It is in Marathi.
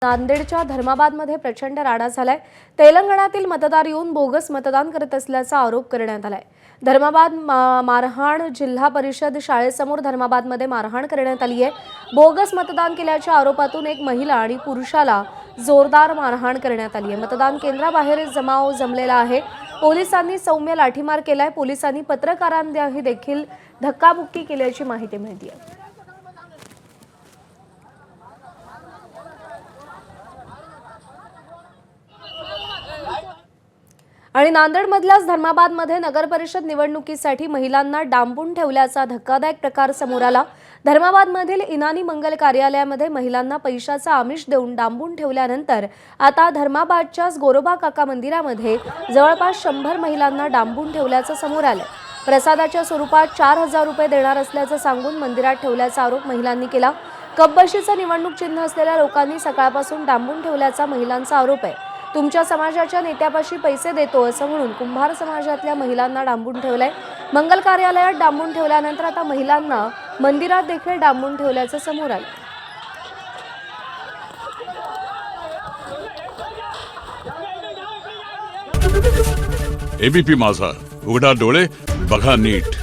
नांदेडच्या धर्माबादमध्ये प्रचंड राडा झालाय। तेलंगणातील मतदार येऊन बोगस मतदान करत असल्याचा आरोप करण्यात आलाय। धर्माबाद मारहाण जिल्हा परिषद शाळेसमोर धर्माबादमध्ये मारहाण करण्यात आली आहे। बोगस मतदान केल्याच्या आरोपातून एक महिला आणि पुरुषाला जोरदार मारहाण करण्यात आली आहे। मतदान केंद्राबाहेर जमाव जमलेला आहे। पोलिसांनी सौम्य लाठीमार केलाय। पोलिसांनी पत्रकारांनाही देखील धक्काबुक्की केल्याची माहिती मिळते आहे। आणि नांदेडमधल्याच धर्माबादमध्ये नगर परिषद निवडणुकीसाठी महिलांना डांबून ठेवल्याचा धक्कादायक प्रकार समोर आला। धर्माबादमधील इनानी मंगल कार्यालयामध्ये महिलांना पैशाचा आमिष देऊन डांबून ठेवल्यानंतर आता धर्माबादच्याच गोरोबा काका मंदिरामध्ये जवळपास 100 महिलांना डांबून ठेवल्याचं समोर आलं। प्रसादाच्या स्वरूपात 4000 रुपये देणार असल्याचं सांगून मंदिरात ठेवल्याचा आरोप महिलांनी केला। कपबशीचं निवडणूक चिन्ह असलेल्या लोकांनी सकाळपासून डांबून ठेवल्याचा महिलांचा आरोप आहे। तुमच्या समाजाच्या नेत्यापाशी पैसे देतो असं म्हणून कुंभार समाजातल्या महिलांना डांबून ठेवलंय। मंगल कार्यालयात डांबून ठेवल्यानंतर आता महिलांना मंदिरात देखील डांबून ठेवल्याचं समोर आलं। एबीपी माझा, उघडा डोळे बघा नीट।